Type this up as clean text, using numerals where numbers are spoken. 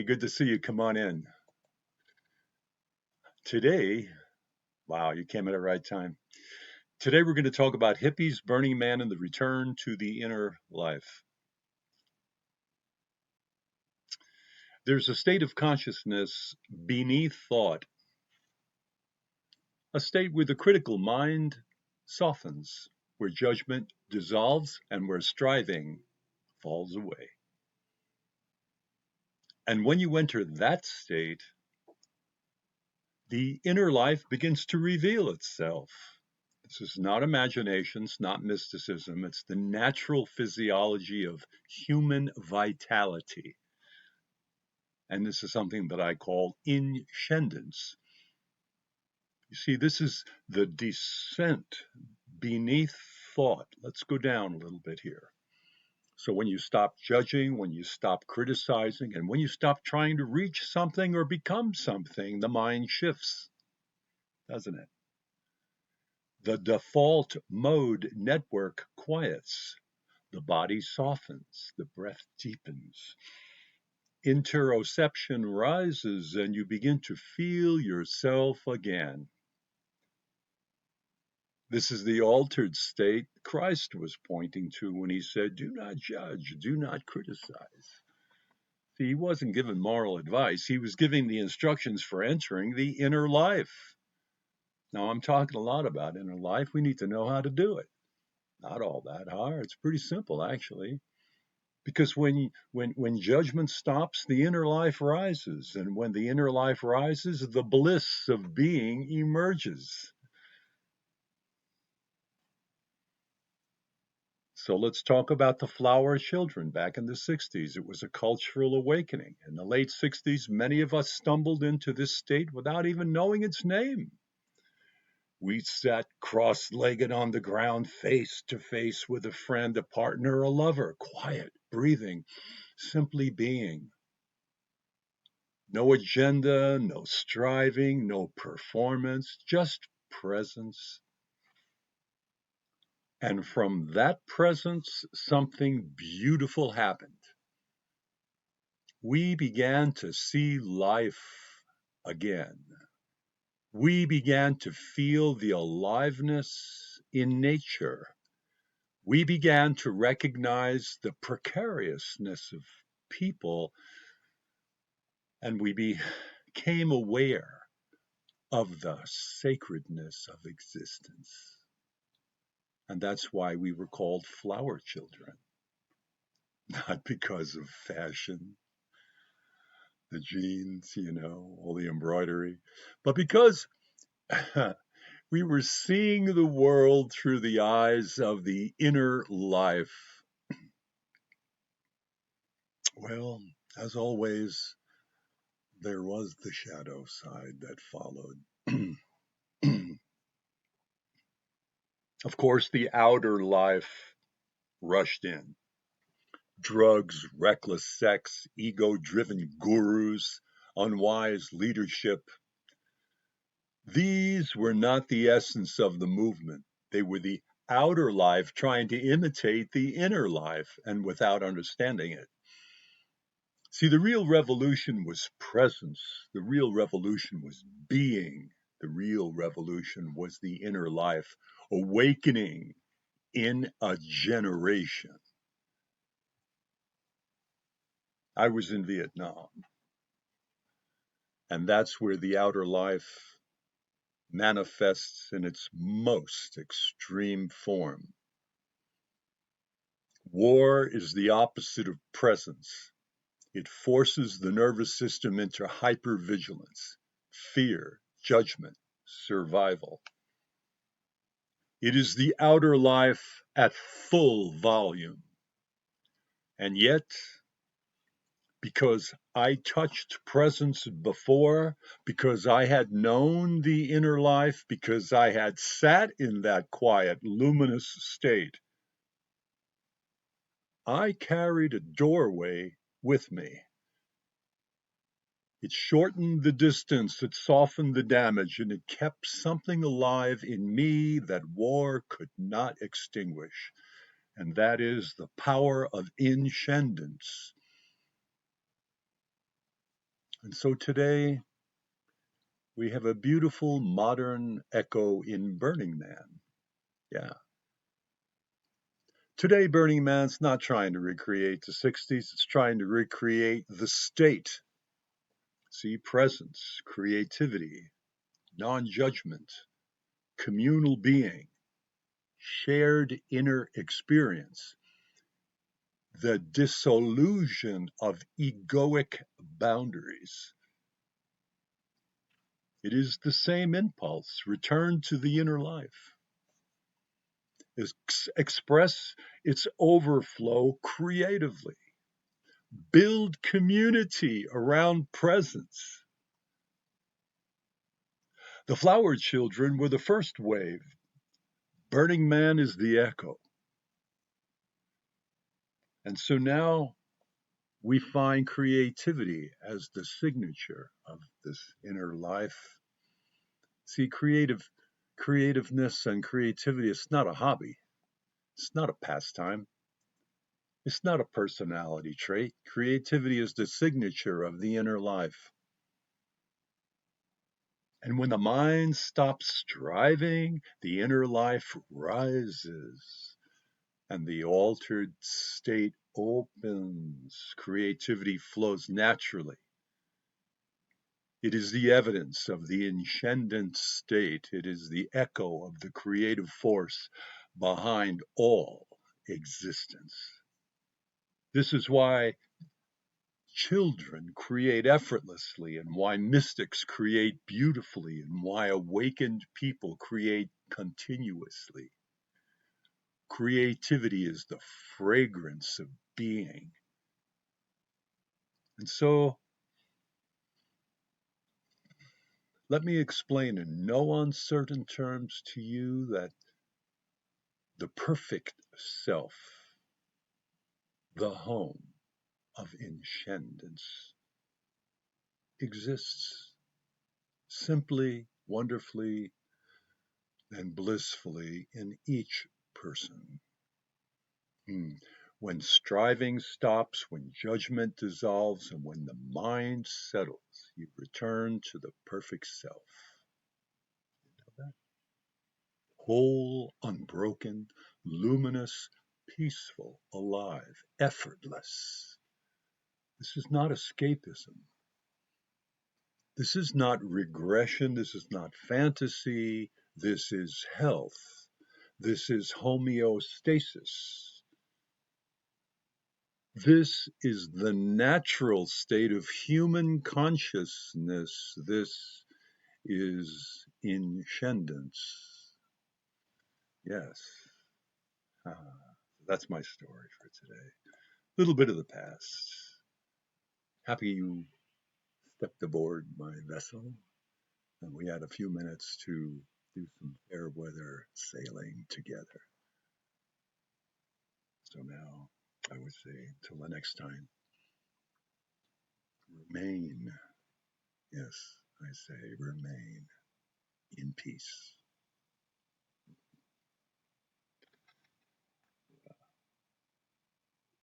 Good to see you. Come on in. Today, wow, you came at the right time. Today, we're going to talk about hippies, Burning Man, and the return to the inner life. There's a state of consciousness beneath thought, a state where the critical mind softens, where judgment dissolves, and where striving falls away. And when you enter that state, the inner life begins to reveal itself. This is not imagination, it's not mysticism, it's the natural physiology of human vitality. And this is something that I call inscendance. You see, this is the descent beneath thought. Let's go down a little bit here. So when you stop judging, when you stop criticizing, and when you stop trying to reach something or become something, the mind shifts, doesn't it? The default mode network quiets. The body softens, the breath deepens. Interoception rises, and you begin to feel yourself again. This is the altered state Christ was pointing to when he said, "Do not judge, do not criticize." See, he wasn't giving moral advice, he was giving the instructions for entering the inner life. Now, I'm talking a lot about inner life. We need to know how to do it. Not all that hard. It's pretty simple, actually. Because when judgment stops, the inner life rises, and when the inner life rises, the bliss of being emerges. So let's talk about the flower children back in the 60s. It was a cultural awakening. In the late 60s, many of us stumbled into this state without even knowing its name. We sat cross-legged on the ground, face to face with a friend, a partner, a lover, quiet, breathing, simply being. No agenda, no striving, no performance, just presence. And from that presence, something beautiful happened. We began to see life again. We began to feel the aliveness in nature. We began to recognize the precariousness of people, and we became aware of the sacredness of existence. And that's why we were called flower children, not because of fashion, the jeans, all the embroidery, but because we were seeing the world through the eyes of the inner life. Well, as always, there was the shadow side that followed. Of course, the outer life rushed in. Drugs, reckless sex, ego-driven gurus, unwise leadership. These were not the essence of the movement. They were the outer life trying to imitate the inner life, and without understanding it. See, the real revolution was presence. The real revolution was being. The real revolution was the inner life awakening in a generation. I was in Vietnam, and that's where the outer life manifests in its most extreme form. War is the opposite of presence. It forces the nervous system into hypervigilance, fear, judgment, survival. It is the outer life at full volume. And yet, because I touched presence before, because I had known the inner life, because I had sat in that quiet, luminous state, I carried a doorway with me. It shortened the distance, it softened the damage, and it kept something alive in me that war could not extinguish. And that is the power of inscendance. And so today we have a beautiful modern echo in Burning Man. Yeah. Today, Burning Man's not trying to recreate the 60s, it's trying to recreate the state. See, presence, creativity, non judgment, communal being, shared inner experience, the dissolution of egoic boundaries. It is the same impulse, return to the inner life. Express its overflow creatively. Build community around presence. The flower children were the first wave. Burning Man is the echo. And so now we find creativity as the signature of this inner life. See, creativeness and creativity is not a hobby. It's not a pastime. It's not a personality trait. Creativity is the signature of the inner life. And when the mind stops striving, the inner life rises and the altered state opens. Creativity flows naturally. It is the evidence of the Inscendance state. It is the echo of the creative force behind all existence. This is why children create effortlessly, and why mystics create beautifully, and why awakened people create continuously. Creativity is the fragrance of being. And so, let me explain in no uncertain terms to you that the perfect self, the home of Inscendance, exists simply, wonderfully, and blissfully in each person. When striving stops, when judgment dissolves, and when the mind settles, you return to the perfect self. You know that? Whole, unbroken, luminous, peaceful, alive, effortless. This is not escapism. This is not regression. This is not fantasy. This is health. This is homeostasis. This is the natural state of human consciousness. This is Inscendance. Yes, that's my story for today. A little bit of the past. Happy you stepped aboard my vessel, and we had a few minutes to do some fair weather sailing together. So now I would say, till the next time, remain. Yes, I say remain in peace.